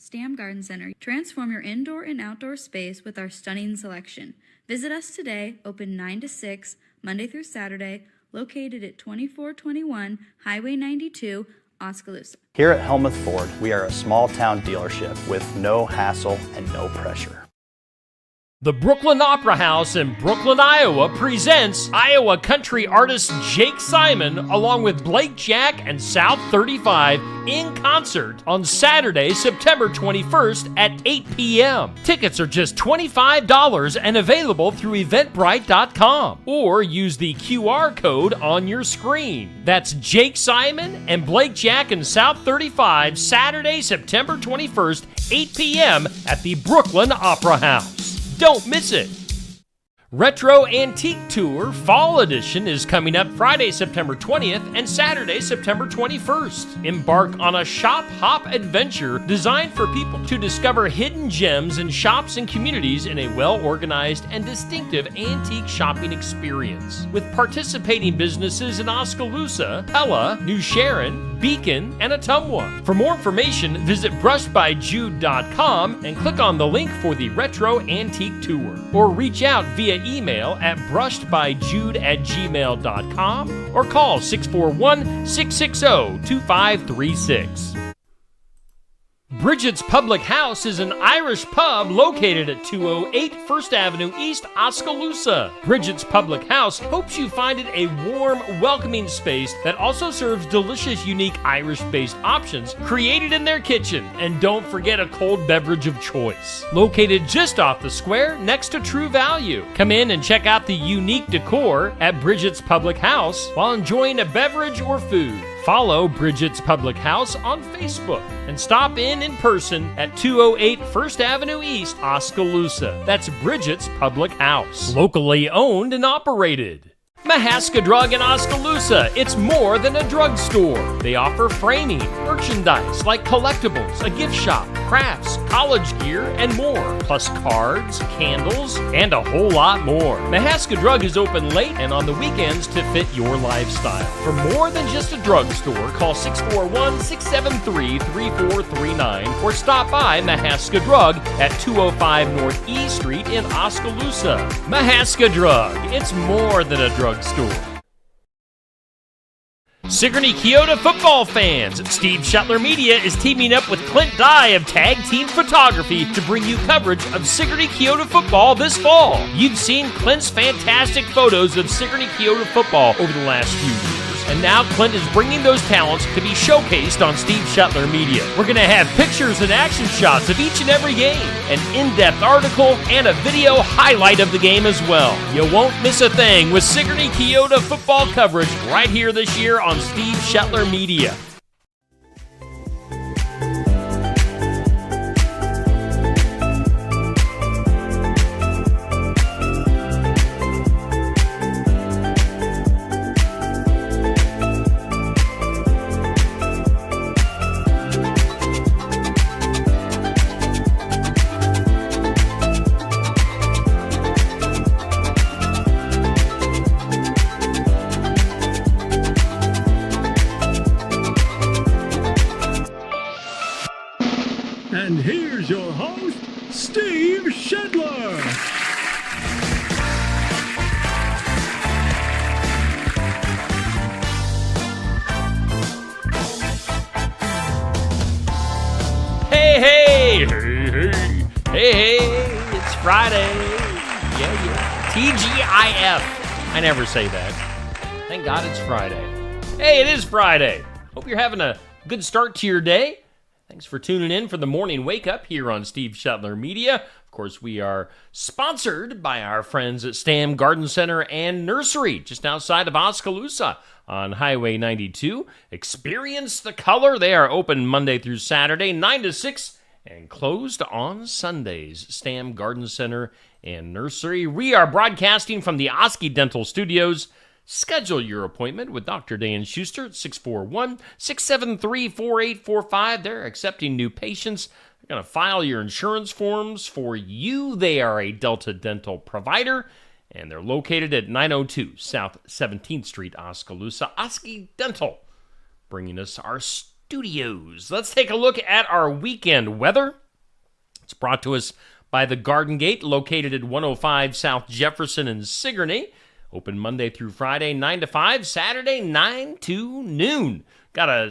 Stam Garden Center. Transform your indoor and outdoor space with our stunning selection. Visit us today, open 9 to 6, Monday through Saturday, located at 2421 Highway 92, Oskaloosa. Here at Helmuth Ford, we are a small town dealership with no hassle and no pressure. The Brooklyn Opera House in Brooklyn, Iowa presents Iowa country artist Jake Simon along with Blake Jack and South 35 in concert on Saturday, September 21st at 8 p.m. Tickets are just $25 and available through Eventbrite.com or use the QR code on your screen. That's Jake Simon and Blake Jack and South 35 Saturday, September 21st, 8 p.m. at the Brooklyn Opera House. Don't miss it. Retro Antique Tour Fall Edition is coming up Friday, September 20th and Saturday, September 21st. Embark on a shop hop adventure designed for people to discover hidden gems in shops and communities in a well-organized and distinctive antique shopping experience. With participating businesses in Oskaloosa, Pella, New Sharon, Beacon, and Ottumwa. For more information, visit brushedbyjude.com and click on the link for the Retro Antique Tour. Or reach out via email at brushedbyjude@gmail.com or call 641-660-2536. Bridget's Public House is an Irish pub located at 208 First Avenue East, Oskaloosa. Bridget's Public House hopes you find it a warm, welcoming space that also serves delicious, unique Irish-based options created in their kitchen. And don't forget a cold beverage of choice. Located just off the square next to True Value. Come in and check out the unique decor at Bridget's Public House while enjoying a beverage or food. Follow Bridget's Public House on Facebook and stop in person at 208 First Avenue East, Oskaloosa. That's Bridget's Public House. Locally owned and operated. Mahaska Drug in Oskaloosa. It's more than a drugstore. They offer framing, merchandise like collectibles, a gift shop, crafts, college gear, and more. Plus cards, candles, and a whole lot more. Mahaska Drug is open late and on the weekends to fit your lifestyle. For more than just a drugstore, call 641-673-3439 or stop by Mahaska Drug at 205 North E Street in Oskaloosa. Mahaska Drug. It's more than a drugstore. Sigourney Keota football fans, Steve Shetler Media is teaming up with Clint Dye of Tag Team Photography to bring you coverage of Sigourney Keota football this fall. You've seen Clint's fantastic photos of Sigourney Keota football over the last few years. And now Clint is bringing those talents to be showcased on Steve Shetler Media. We're going to have pictures and action shots of each and every game, an in-depth article, and a video highlight of the game as well. You won't miss a thing with Sigourney Keota football coverage right here this year on Steve Shetler Media. And here's your host, Steve Shetler. Hey, it's Friday. Yeah. TGIF. I never say that. Thank God it's Friday. Hey, it is Friday. Hope you're having a good start to your day. Thanks for tuning in for the morning wake up here on Steve Shetler Media. Of course, we are sponsored by our friends at Stam Garden Center and Nursery, just outside of Oskaloosa on Highway 92. Experience the color. They are open Monday through Saturday, 9 to 6, and closed on Sundays. Stam Garden Center and Nursery. We are broadcasting from the Oski Dental Studios. Schedule your appointment with Dr. Dan Schuster at 641-673-4845. They're accepting new patients. They're going to file your insurance forms for you. They are a Delta Dental provider, and they're located at 902 South 17th Street, Oskaloosa. Oski Dental, bringing us our studios. Let's take a look at our weekend weather. It's brought to us by the Garden Gate, located at 105 South Jefferson in Sigourney. Open Monday through Friday, 9 to 5, Saturday, 9 to noon. Got a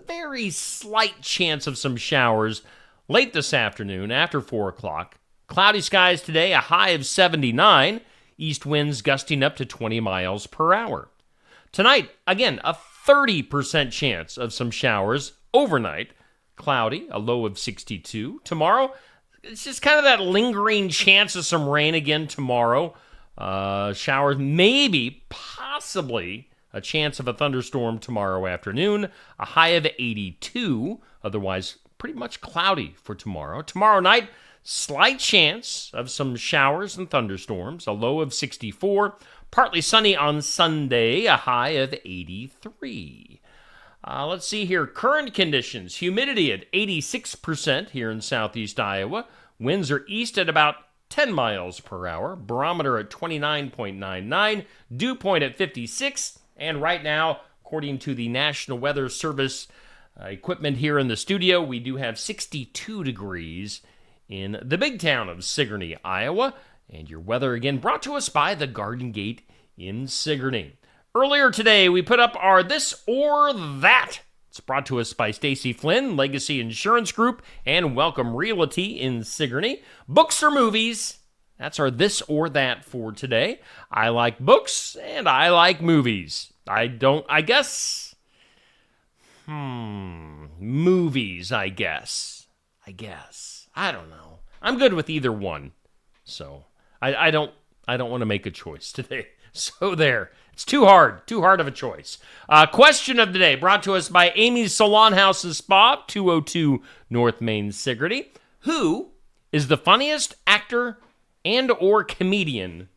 very slight chance of some showers late this afternoon after 4 o'clock. Cloudy skies today, a high of 79. East winds gusting up to 20 miles per hour. Tonight, again, a 30% chance of some showers overnight. Cloudy, a low of 62. Tomorrow, it's just kind of that lingering chance of some rain again tomorrow. Showers, maybe, possibly, a chance of a thunderstorm tomorrow afternoon. A high of 82. Otherwise, pretty much cloudy for tomorrow. Tomorrow night, slight chance of some showers and thunderstorms. A low of 64. Partly sunny on Sunday. A high of 83. Let's see here. Current conditions. Humidity at 86% here in southeast Iowa. Winds are east at about 10 miles per hour. Barometer at 29.99. Dew point at 56. And right now, according to the National Weather Service equipment here in the studio, we do have 62 degrees in the big town of Sigourney, Iowa. And your weather again brought to us by the Garden Gate in Sigourney. Earlier today, we put up our This or That. It's brought to us by Stacy Flynn, Legacy Insurance Group, and Welcome Realty in Sigourney. Books or movies? That's our This or That for today. I like books, and I like movies. Movies, I guess. I don't know. I'm good with either one. So, I don't want to make a choice today. So there. It's too hard of a choice. Question of the day brought to us by Amy's Salon House and Spa, 202 North Main, Sigourney. Who is the funniest actor and or comedian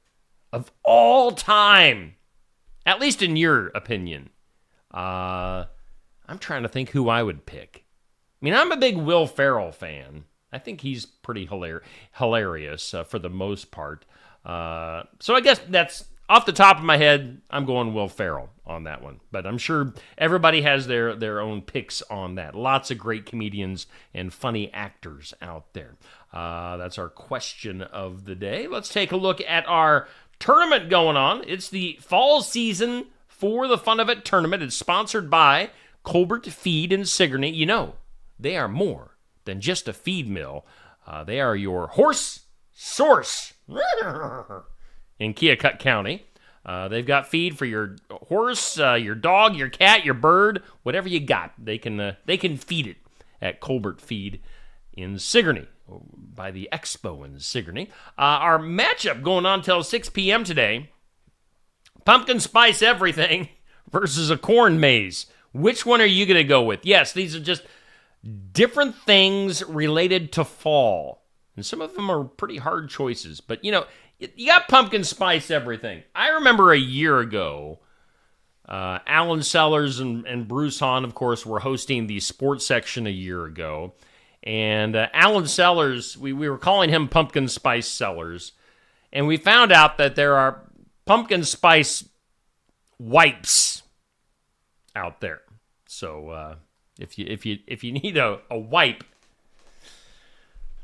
of all time? At least in your opinion. I'm trying to think who I would pick. I mean, I'm a big Will Ferrell fan. I think he's pretty hilarious for the most part. So I guess that's off the top of my head, I'm going Will Ferrell on that one. But I'm sure everybody has their own picks on that. Lots of great comedians and funny actors out there. That's our question of the day. Let's take a look at our tournament going on. It's the fall season for the Fun of It tournament. It's sponsored by Colbert Feed in Sigourney. You know, they are more than just a feed mill. They are your horse source in Keokuk County. They've got feed for your horse, your dog, your cat, your bird, whatever you got. They can feed it at Colbert Feed in Sigourney by the Expo in Sigourney. Our matchup going on till 6 p.m. today, pumpkin spice everything versus a corn maze. Which one are you going to go with? Yes, these are just different things related to fall. And some of them are pretty hard choices. But, you know, you got pumpkin spice everything. I remember a year ago, Alan Sellers and Bruce Hahn, of course, were hosting the sports section a year ago. And Alan Sellers, we were calling him Pumpkin Spice Sellers. And we found out that there are pumpkin spice wipes out there. So if you need a wipe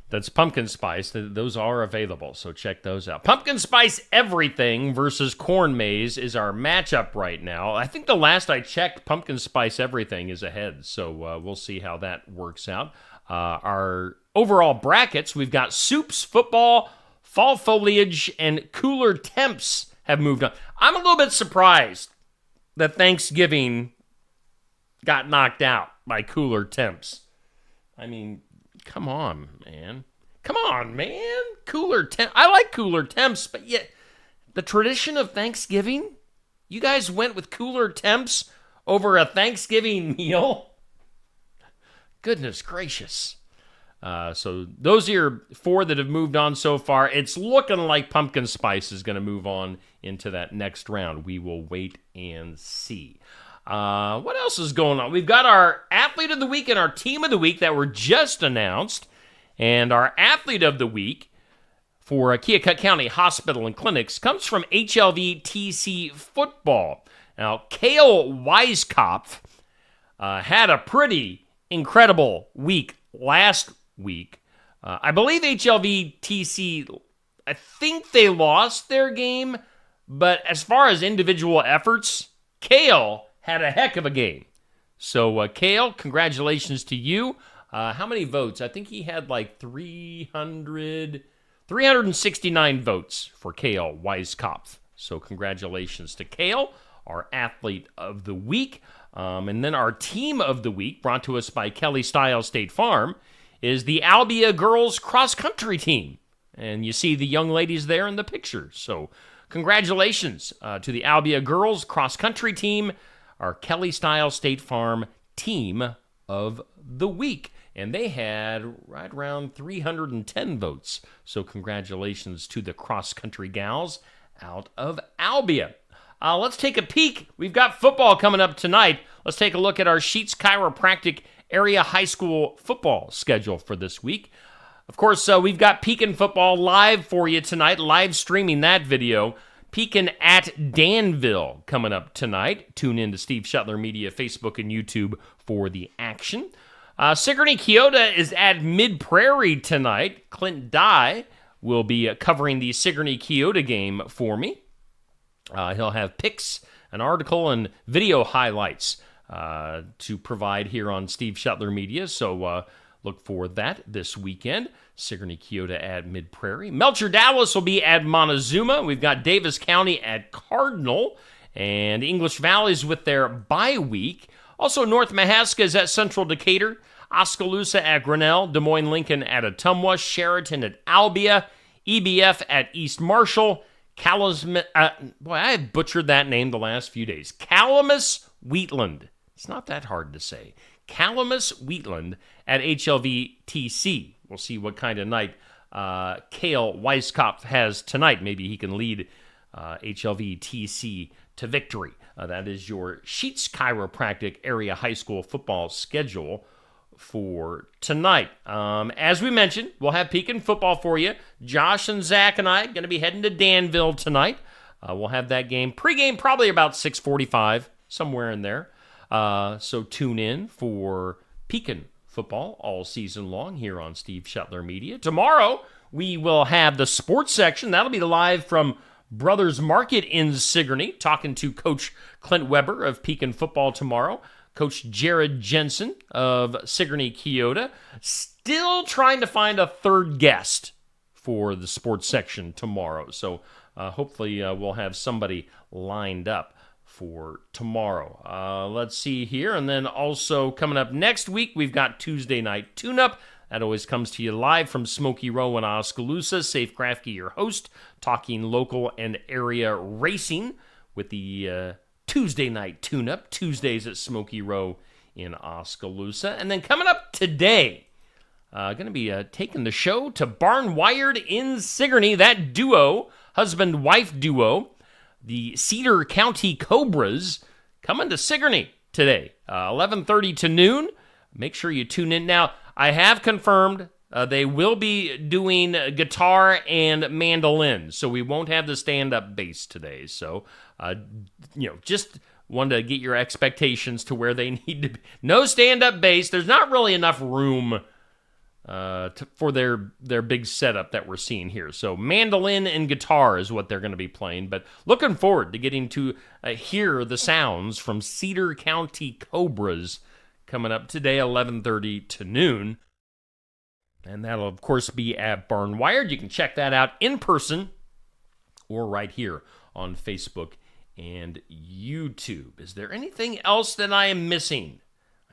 that's pumpkin spice, those are available, so check those out. Pumpkin spice everything versus corn maze is our matchup right now. I think the last I checked, pumpkin spice everything is ahead, so we'll see how that works out. Our overall brackets, we've got soups, football, fall foliage, and cooler temps have moved on. I'm a little bit surprised that Thanksgiving got knocked out by cooler temps. I mean, come on, man. Cooler temps. I like cooler temps, but yet the tradition of Thanksgiving, you guys went with cooler temps over a Thanksgiving meal? Goodness gracious. So those are your four that have moved on so far. It's looking like pumpkin spice is going to move on into that next round. We will wait and see. What else is going on? We've got our athlete of the week and our team of the week that were just announced. And our athlete of the week for Keokuk County Hospital and Clinics comes from HLV TC Football. Now, Kale Weiskopf had a pretty incredible week last week. I believe HLVTC, I think they lost their game, but as far as individual efforts, Kale had a heck of a game. So, Kale, congratulations to you. How many votes? I think he had like 369 votes for Kale Weiskopf. So, congratulations to Kale, our athlete of the week. And then our team of the week, brought to us by Kelly Style State Farm, is the Albia girls cross country team. And you see the young ladies there in the picture. So, congratulations to the Albia girls cross country team, our Kelly Style State Farm team of the week. And they had right around 310 votes. So congratulations to the cross country gals out of Albia. Let's take a peek. We've got football coming up tonight. Let's take a look at our Sheets Chiropractic area high school football schedule for this week. Of course, we've got Pekin football live for you tonight, live streaming that video. Pekin at Danville coming up tonight. Tune in to Steve Shetler Media, Facebook and YouTube for the action. Sigourney Keota is at Mid-Prairie tonight. Clint Dye will be covering the Sigourney Keota game for me. He'll have pics, an article, and video highlights to provide here on Steve Shetler Media. So look for that this weekend. Sigourney Keota at Mid-Prairie. Melcher Dallas will be at Montezuma. We've got Davis County at Cardinal. And English Valley's with their bye week. Also, North Mahaska is at Central Decatur. Oskaloosa at Grinnell. Des Moines Lincoln at Ottumwa. Sheraton at Albia. EBF at East Marshall. I butchered that name the last few days. Calamus Wheatland. It's not that hard to say. Calamus Wheatland at HLVTC. We'll see what kind of night Kale Weiskopf has tonight. Maybe he can lead HLVTC to victory. That is your Sheets Chiropractic area high school football schedule for tonight. As we mentioned, we'll have Pekin football for you. Josh and Zach and I are going to be heading to Danville tonight. We'll have that game pregame probably about 6:45, somewhere in there. So tune in for Pekin football all season long here on Steve Shetler Media. Tomorrow, we will have the sports section. That'll be live from Brothers Market in Sigourney, talking to Coach Clint Weber of Pekin football tomorrow. Coach Jared Jensen of Sigourney Keota. Still trying to find a third guest for the sports section tomorrow. So hopefully we'll have somebody lined up for tomorrow. Let's see here. And then also coming up next week, we've got Tuesday Night Tune-Up. That always comes to you live from Smoky Row in Oskaloosa. Safe Grafke, your host, talking local and area racing with the Tuesday Night Tune-Up. Tuesdays at Smoky Row in Oskaloosa. And then coming up today, going to be taking the show to Barnwired in Sigourney. That duo, husband-wife duo, the Cedar County Cobras, coming to Sigourney today, 11:30 to noon. Make sure you tune in. Now, I have confirmed they will be doing guitar and mandolin, so we won't have the stand-up bass today. So, just wanted to get your expectations to where they need to be. No stand-up bass. There's not really enough room for their big setup that we're seeing here. So mandolin and guitar is what they're going to be playing, but looking forward to getting to hear the sounds from Cedar County Cobras coming up today, 11:30 to noon. And that'll, of course, be at Barnwired. You can check that out in person or right here on Facebook and YouTube. Is there anything else that I am missing?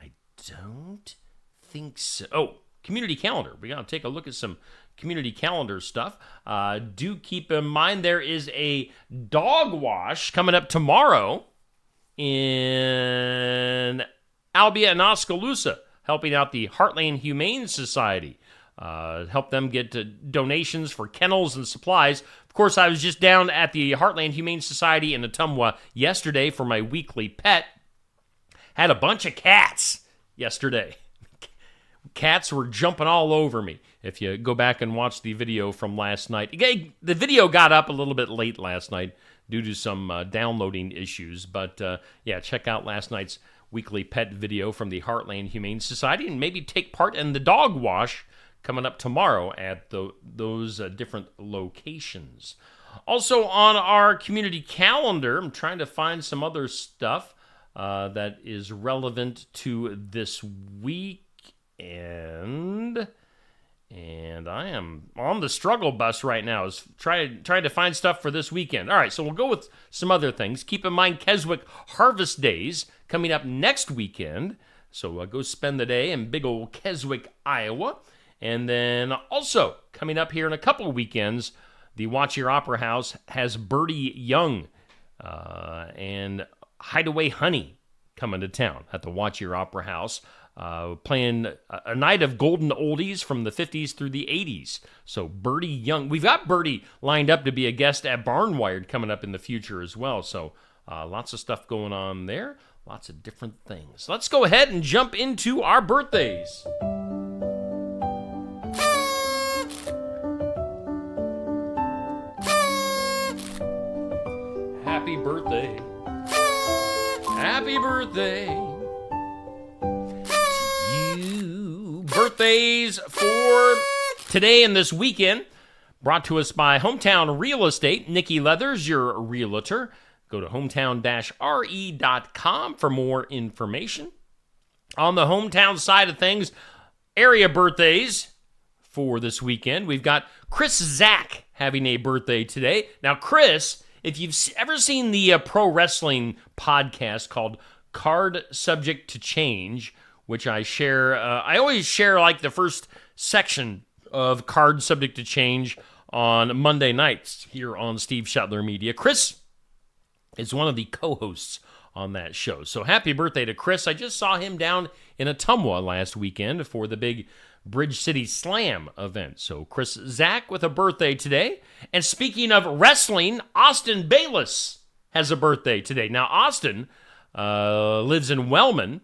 I don't think so. Oh, community calendar. We got to take a look at some community calendar stuff. Do keep in mind there is a dog wash coming up tomorrow in Albia and Oskaloosa, helping out the Heartland Humane Society. Help them get donations for kennels and supplies. Of course, I was just down at the Heartland Humane Society in Ottumwa yesterday for my weekly pet. Had a bunch of cats yesterday. Cats were jumping all over me. If you go back and watch the video from last night. The video got up a little bit late last night due to some downloading issues. But, check out last night's weekly pet video from the Heartland Humane Society, and maybe take part in the dog wash coming up tomorrow at those different locations. Also on our community calendar, I'm trying to find some other stuff that is relevant to this weekend. And I am on the struggle bus right now, is trying to find stuff for this weekend. All right, so we'll go with some other things. Keep in mind Keswick Harvest Days coming up next weekend. So go spend the day in big old Keswick, Iowa. And then also coming up here in a couple of weekends, the Watch Your Opera House has Birdie Young and Hideaway Honey coming to town at the Watch Your Opera House. Playing a night of golden oldies from the 50s through the 80s. So Birdie Young. We've got Birdie lined up to be a guest at Barnwired coming up in the future as well. So lots of stuff going on there. Lots of different things. Let's go ahead and jump into our birthdays. Happy birthday. Happy birthday. Birthdays for today and this weekend, brought to us by Hometown Real Estate. Nikki Leathers, your realtor. Go to hometown-re.com for more information. On the hometown side of things, area birthdays for this weekend. We've got Chris Zack having a birthday today. Now, Chris, if you've ever seen the pro wrestling podcast called Card Subject to Change, which I share. I always share like the first section of Card Subject to Change on Monday nights here on Steve Shetler Media. Chris is one of the co-hosts on that show. So happy birthday to Chris. I just saw him down in Ottumwa last weekend for the big Bridge City Slam event. So Chris Zack with a birthday today. And speaking of wrestling, Austin Bayless has a birthday today. Now, Austin lives in Wellman,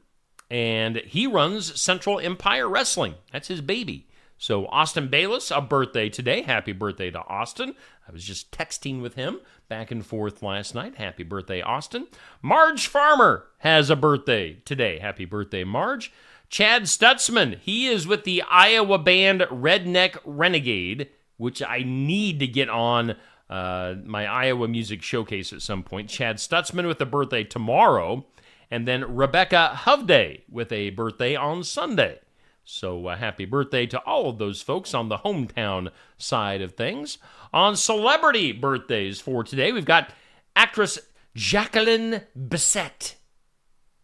and he runs Central Empire Wrestling. That's his baby. So Austin Bayless, a birthday today. Happy birthday to Austin. I was just texting with him back and forth last night. Happy birthday, Austin. Marge Farmer has a birthday today. Happy birthday, Marge. Chad Stutzman, he is with the Iowa band Redneck Renegade, which I need to get on my Iowa Music Showcase at some point. Chad Stutzman with a birthday tomorrow. And then Rebecca Hovday with a birthday on Sunday. So happy birthday to all of those folks on the hometown side of things. On celebrity birthdays for today, we've got actress Jacqueline Bisset,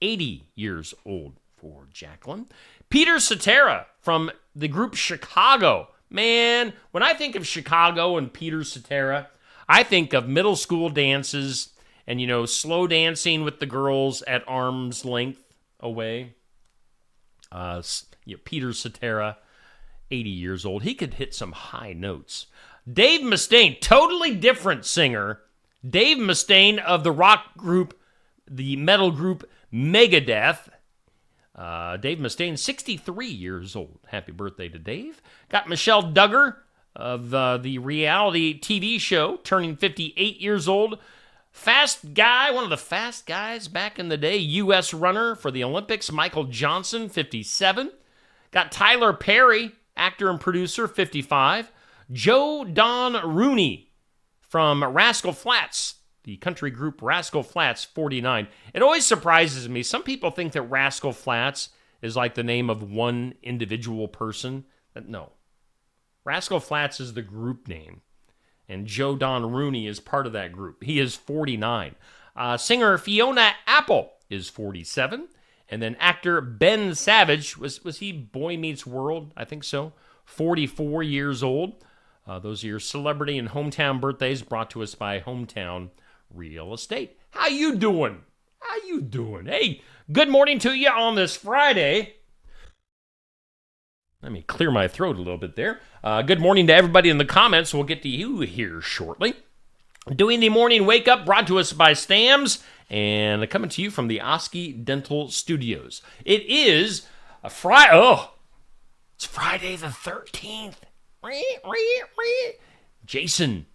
80 years old for Jacqueline. Peter Cetera from the group Chicago. Man, when I think of Chicago and Peter Cetera, I think of middle school dances and, you know, slow dancing with the girls at arm's length away. Peter Cetera, 80 years old. He could hit some high notes. Dave Mustaine, totally different singer. Dave Mustaine of the rock group, the metal group Megadeth. Dave Mustaine, 63 years old. Happy birthday to Dave. Got Michelle Duggar of the reality TV show, turning 58 years old. Fast guy, one of the fast guys back in the day, U.S. runner for the Olympics, Michael Johnson, 57. Got Tyler Perry, actor and producer, 55. Joe Don Rooney from Rascal Flatts, the country group Rascal Flatts, 49. It always surprises me. Some people think that Rascal Flatts is like the name of one individual person. No. Rascal Flatts is the group name. And Joe Don Rooney is part of that group. He is 49. Singer Fiona Apple is 47. And then actor Ben Savage, was he Boy Meets World? I think so. 44 years old. Those are your celebrity and hometown birthdays brought to us by Hometown Real Estate. How you doing? How you doing? Hey, good morning to you on this Friday. Let me clear my throat a little bit there. Good morning to everybody in the comments. We'll get to you here shortly. Doing the morning wake up brought to us by Stams and coming to you from the Oski Dental Studios. It is a Friday. Oh, it's Friday the 13th. Jason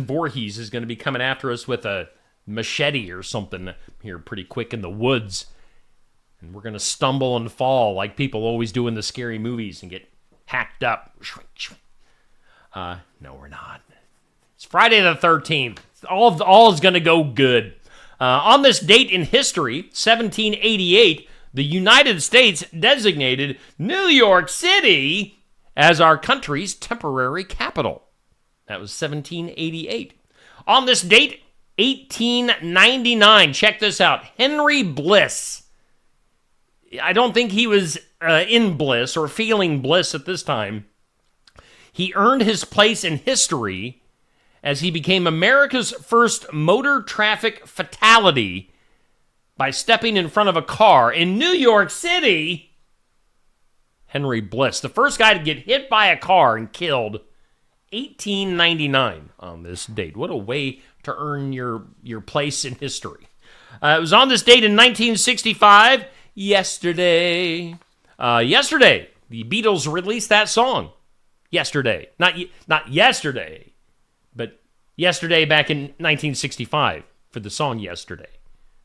Voorhees is going to be coming after us with a machete or something here pretty quick in the woods. And we're going to stumble and fall like people always do in the scary movies and get hacked up. No, we're not. It's Friday the 13th. All is going to go good. On this date in history, 1788, the United States designated New York City as our country's temporary capital. That was 1788. On this date, 1899, check this out, Henry Bliss. I don't think he was in bliss or feeling bliss at this time. He earned his place in history as he became America's first motor traffic fatality by stepping in front of a car in New York City. Henry Bliss, the first guy to get hit by a car and killed, 1899 on this date. What a way to earn your place in history. It was on this date in 1965, yesterday. Yesterday, the Beatles released that song. Yesterday. Not yesterday, but yesterday back in 1965 for the song Yesterday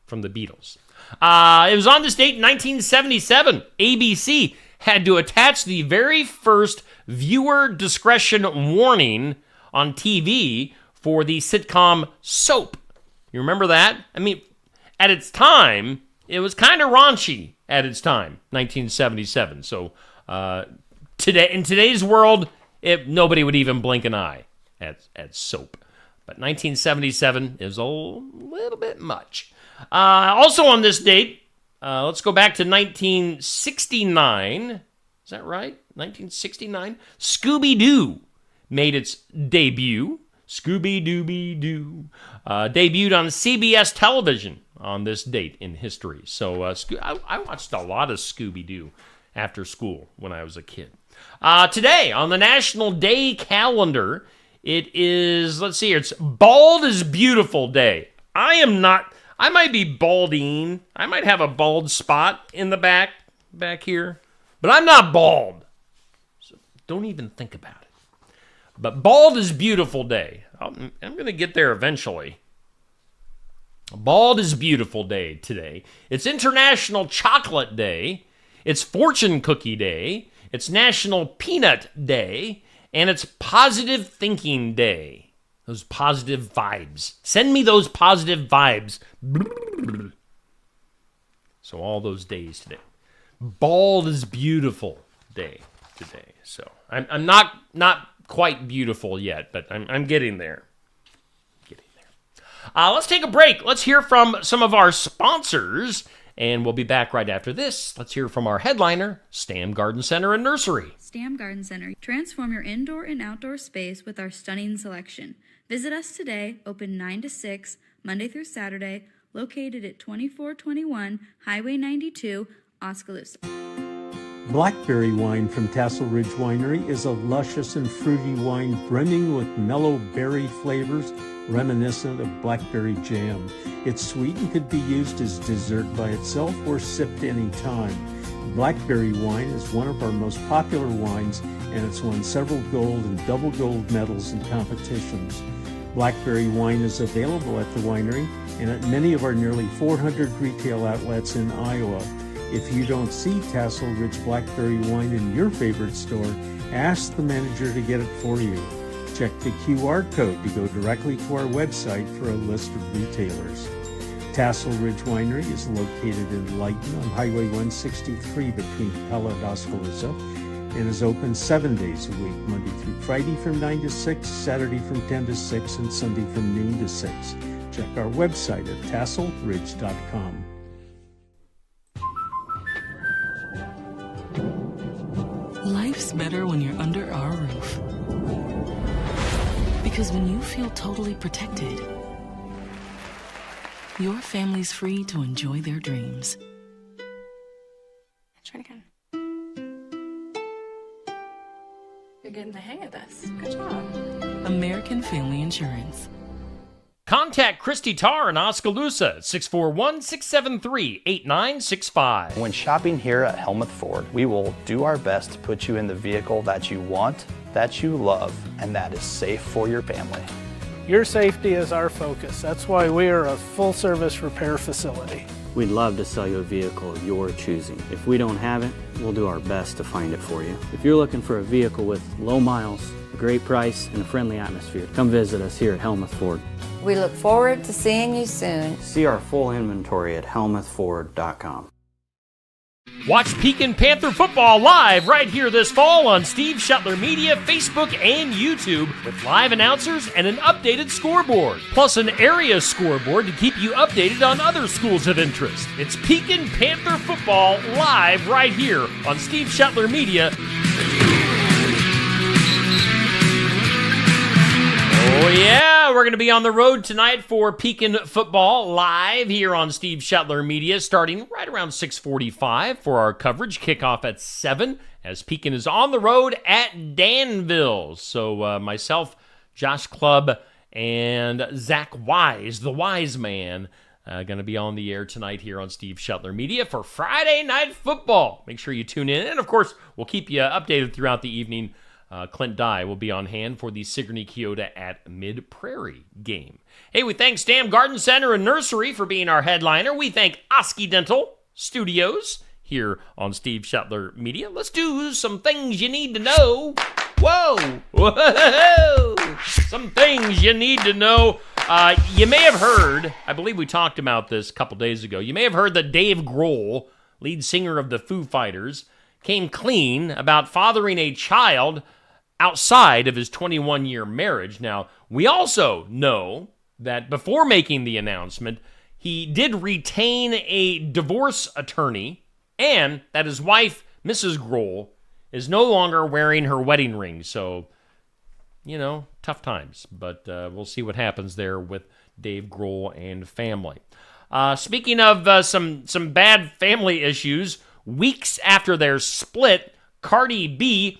from the Beatles. It was on this date in 1977. ABC had to attach the very first viewer discretion warning on TV for the sitcom Soap. You remember that? I mean, at its time, it was kind of raunchy at its time, 1977. So today, in today's world, nobody would even blink an eye at Soap. But 1977 is a little bit much. Also on this date, let's go back to 1969. Is that right? 1969? Scooby-Doo made its debut. Scooby-Dooby-Doo. Debuted on CBS television on this date in history. So I watched a lot of Scooby-Doo after school when I was a kid. Today, on the National Day calendar, it is, let's see here, it's Bald is Beautiful Day. I might be balding. I might have a bald spot in the back here, but I'm not bald. So don't even think about it. But Bald is Beautiful Day. I'm going to get there eventually. Bald is Beautiful Day today. It's International Chocolate Day. It's Fortune Cookie Day. It's National Peanut Day. And it's Positive Thinking Day. Those positive vibes. Send me those positive vibes. So all those days today. Bald is Beautiful Day today. So I'm not quite beautiful yet, but I'm getting there. Let's take a break. Let's hear from some of our sponsors, and we'll be back right after this. Let's hear from our headliner, Stam Garden Center and Nursery. Stam Garden Center. Transform your indoor and outdoor space with our stunning selection. Visit us today, open 9 to 6, Monday through Saturday, located at 2421 Highway 92, Oskaloosa. Blackberry wine from Tassel Ridge Winery is a luscious and fruity wine brimming with mellow berry flavors reminiscent of blackberry jam. It's sweet and could be used as dessert by itself or sipped any time. Blackberry wine is one of our most popular wines, and it's won several gold and double gold medals in competitions. Blackberry wine is available at the winery and at many of our nearly 400 retail outlets in Iowa. If you don't see Tassel Ridge Blackberry wine in your favorite store, ask the manager to get it for you. Check the QR code to go directly to our website for a list of retailers. Tassel Ridge Winery is located in Lyton on Highway 163 between Pella and Oskaloosa and is open 7 days a week, Monday through Friday from 9 to 6, Saturday from 10 to 6, and Sunday from noon to 6. Check our website at tasselridge.com. Life's better when you're under our roof. Because when you feel totally protected, your family's free to enjoy their dreams. Try it again. You're getting the hang of this. Good job. American Family Insurance. Contact Christy Tarr in Oskaloosa at 641-673-8965. When shopping here at Helmuth Ford, we will do our best to put you in the vehicle that you want, that you love, and that is safe for your family. Your safety is our focus. That's why we are a full-service repair facility. We'd love to sell you a vehicle of your choosing. If we don't have it, we'll do our best to find it for you. If you're looking for a vehicle with low miles, a great price, and a friendly atmosphere, come visit us here at Helmuth Ford. We look forward to seeing you soon. See our full inventory at helmuthford.com. Watch Pekin Panther football live right here this fall on Steve Shuttler Media, Facebook, and YouTube with live announcers and an updated scoreboard, plus an area scoreboard to keep you updated on other schools of interest. It's Pekin Panther football live right here on Steve Shuttler Media. Oh, yeah, we're going to be on the road tonight for Pekin football live here on Steve Shuttler Media, starting right around 6:45 for our coverage. Kickoff at 7 as Pekin is on the road at Danville. So myself, Josh Clubb, and Zach Wise, the wise man, going to be on the air tonight here on Steve Shuttler Media for Friday Night Football. Make sure you tune in. And, of course, we'll keep you updated throughout the evening. Clint Dye will be on hand for the Sigourney Keota at Mid-Prairie game. Hey, we thank Stam Garden Center and Nursery for being our headliner. We thank Oski Dental Studios here on Steve Shuttler Media. Let's do some things you need to know. Whoa! Whoa! Some things you need to know. You may have heard, I believe we talked about this a couple days ago, you may have heard that Dave Grohl, lead singer of the Foo Fighters, came clean about fathering a child outside of his 21-year marriage. Now, we also know that before making the announcement, he did retain a divorce attorney and that his wife, Mrs. Grohl, is no longer wearing her wedding ring. So, you know, tough times. But we'll see what happens there with Dave Grohl and family. Speaking of some bad family issues, weeks after their split, Cardi B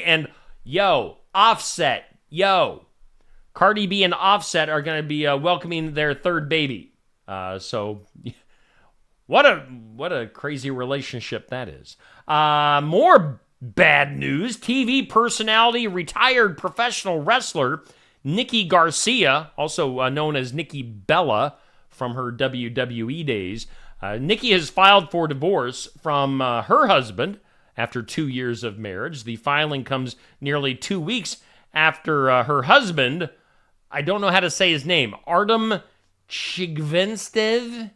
and Offset, Cardi B and Offset are going to be welcoming their third baby. So, what a crazy relationship that is. More bad news. TV personality, retired professional wrestler Nikki Garcia, also known as Nikki Bella from her WWE days. Nikki has filed for divorce from her husband after 2 years of marriage. The filing comes nearly 2 weeks after her husband, I don't know how to say his name, Artem Chigvenstev,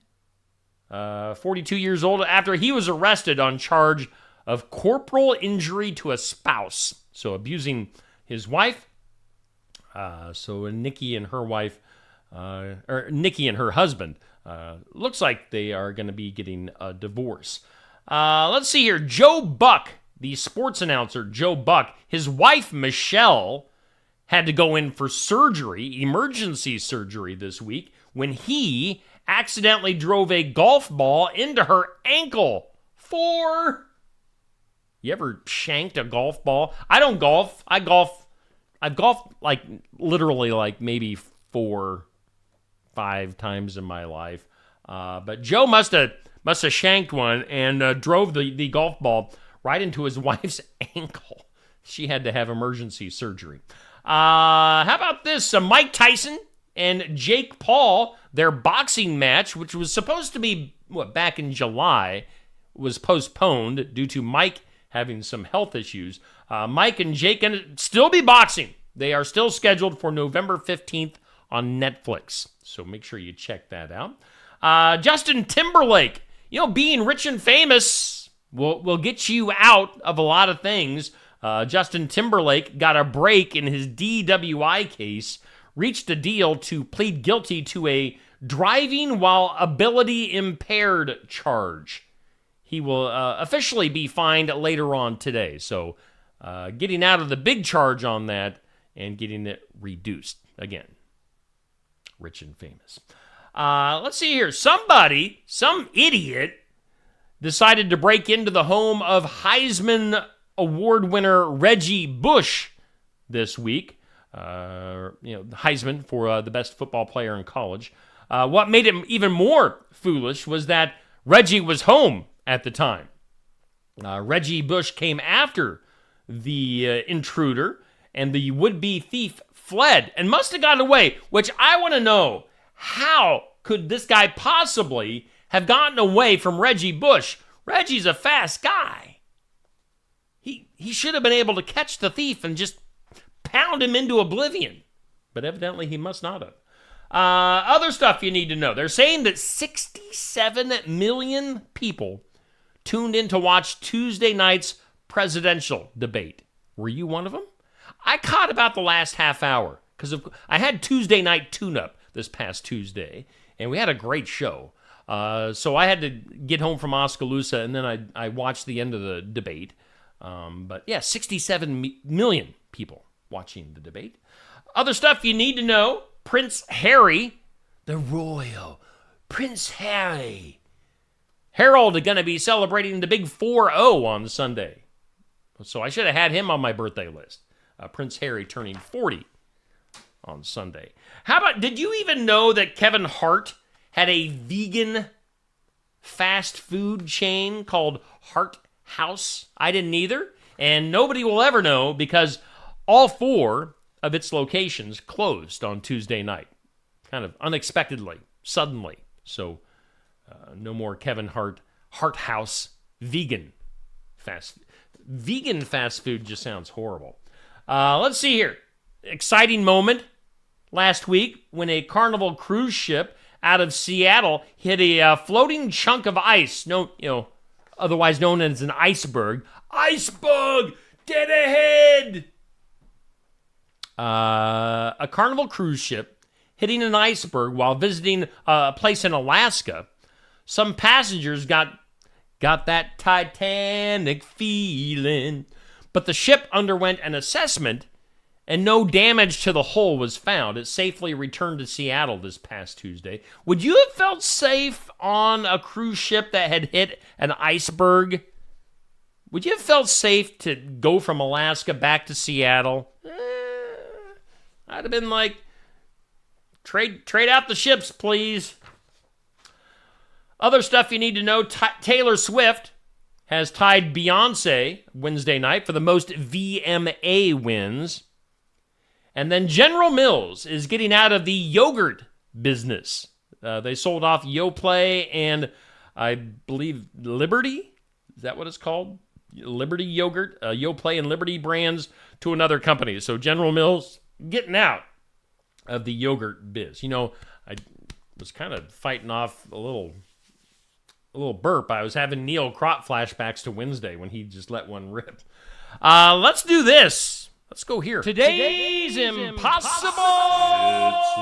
42 years old, after he was arrested on charge of corporal injury to a spouse, so abusing his wife. So Nikki and her wife, or Nikki and her husband, looks like they are going to be getting a divorce. Let's see here. Joe Buck, the sports announcer, Joe Buck, his wife, Michelle, had to go in for surgery, emergency surgery this week, when he accidentally drove a golf ball into her ankle. You ever shanked a golf ball? I don't golf. I've golfed like literally like maybe 4-5 times in my life. But Joe must have shanked one and drove the golf ball right into his wife's ankle. She had to have emergency surgery. How about this? Mike Tyson and Jake Paul, their boxing match, which was supposed to be back in July, was postponed due to Mike having some health issues. Mike and Jake can still be boxing. They are still scheduled for November 15th on Netflix. So make sure you check that out. Justin Timberlake, being rich and famous will get you out of a lot of things. Justin Timberlake got a break in his DWI case, reached a deal to plead guilty to a driving while ability impaired charge. He will officially be fined later on today. So getting out of the big charge on that and getting it reduced. Again, rich and famous. Let's see here. Some idiot, decided to break into the home of Heisman Award winner Reggie Bush this week. Heisman for the best football player in college. What made him even more foolish was that Reggie was home at the time. Reggie Bush came after the intruder, and the would-be thief fled and must have gotten away, which I want to know, how could this guy possibly have gotten away from Reggie Bush? Reggie's a fast guy. He should have been able to catch the thief and just pound him into oblivion. But evidently he must not have. Other stuff you need to know. They're saying that 67 million people tuned in to watch Tuesday night's presidential debate. Were you one of them? I caught about the last half hour because I had Tuesday night tune-up this past Tuesday, and we had a great show. So I had to get home from Oskaloosa, and then I watched the end of the debate. But yeah, 67 million people watching the debate. Other stuff you need to know. Prince Harry, the royal Prince Harry. Harold is going to be celebrating the big 4-0 on Sunday. So I should have had him on my birthday list. Prince Harry turning 40 on Sunday. How about, did you even know that Kevin Hart had a vegan fast food chain called Hart House? I didn't either. And nobody will ever know because all 4 of its locations closed on Tuesday night. Kind of unexpectedly, suddenly. So no more Kevin Hart House vegan fast food. Vegan fast food just sounds horrible. Let's see here. Exciting moment last week when a Carnival cruise ship out of Seattle hit a floating chunk of ice, otherwise known as an iceberg. Iceberg, dead ahead. A Carnival cruise ship hitting an iceberg while visiting a place in Alaska. Some passengers got that Titanic feeling, but the ship underwent an assessment and no damage to the hull was found. It safely returned to Seattle this past Tuesday. Would you have felt safe on a cruise ship that had hit an iceberg? Would you have felt safe to go from Alaska back to Seattle? I'd have been like, trade out the ships, please. Other stuff you need to know, Taylor Swift has tied Beyonce Wednesday night for the most VMA wins. And then General Mills is getting out of the yogurt business. They sold off Yoplait and I believe Liberty. Is that what it's called? Liberty yogurt, Yoplait and Liberty brands to another company. So General Mills getting out of the yogurt biz. I was kind of fighting off a little burp. I was having Neil Crott flashbacks to Wednesday when he just let one rip. Let's do this. Let's go here. Today's impossible. It's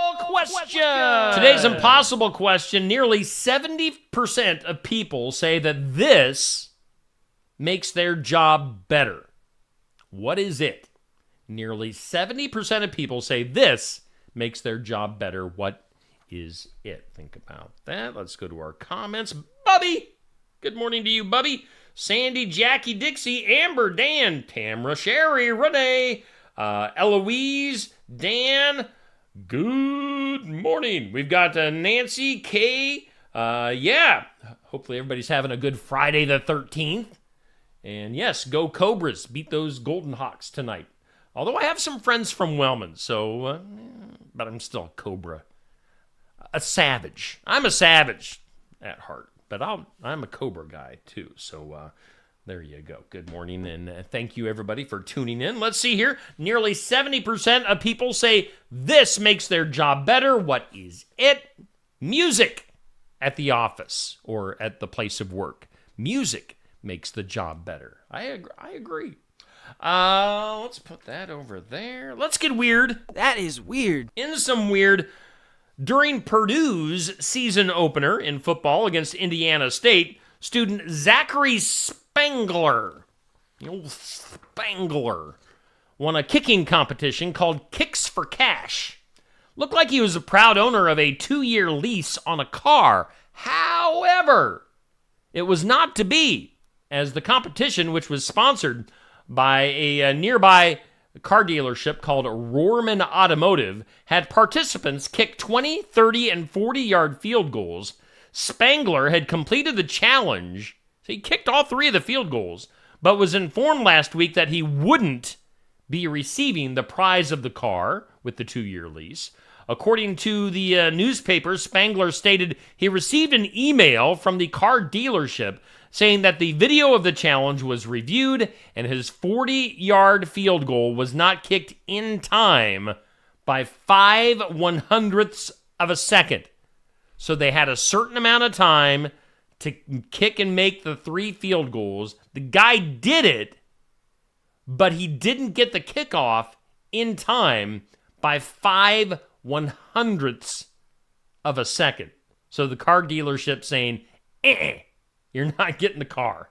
impossible question. Today's impossible question. Nearly 70% of people say that this makes their job better. What is it? Nearly 70% of people say this makes their job better. What is it? Think about that. Let's go to our comments. Bubby! Good morning to you, Bubby. Sandy, Jackie, Dixie, Amber, Dan, Tamra, Sherry, Renee, Eloise, Dan. Good morning. We've got Nancy, Kay. Hopefully everybody's having a good Friday the 13th. And yes, go Cobras. Beat those Golden Hawks tonight. Although I have some friends from Wellman, but I'm still a Cobra. A savage. I'm a savage at heart, but I'm a Cobra guy too. So there you go. Good morning, and thank you everybody for tuning in. Let's see here. Nearly 70% of people say this makes their job better. What is it? Music at the office or at the place of work. Music makes the job better. I agree. Let's put that over there. Let's get weird. That is weird. In some weird. During Purdue's season opener in football against Indiana State, student Zachary Spangler, the old Spangler, won a kicking competition called Kicks for Cash. Looked like he was a proud owner of a 2-year lease on a car. However, it was not to be, as the competition, which was sponsored by a nearby car dealership called Rohrman Automotive, had participants kick 20, 30, and 40-yard field goals. Spangler had completed the challenge, so he kicked all 3 of the field goals, but was informed last week that he wouldn't be receiving the prize of the car with the 2-year lease. According to the newspaper, Spangler stated he received an email from the car dealership saying that the video of the challenge was reviewed and his 40-yard field goal was not kicked in time by 5/100ths of a second. So they had a certain amount of time to kick and make the 3 field goals. The guy did it, but he didn't get the kickoff in time by 5/100ths of a second. So the car dealership saying, you're not getting the car.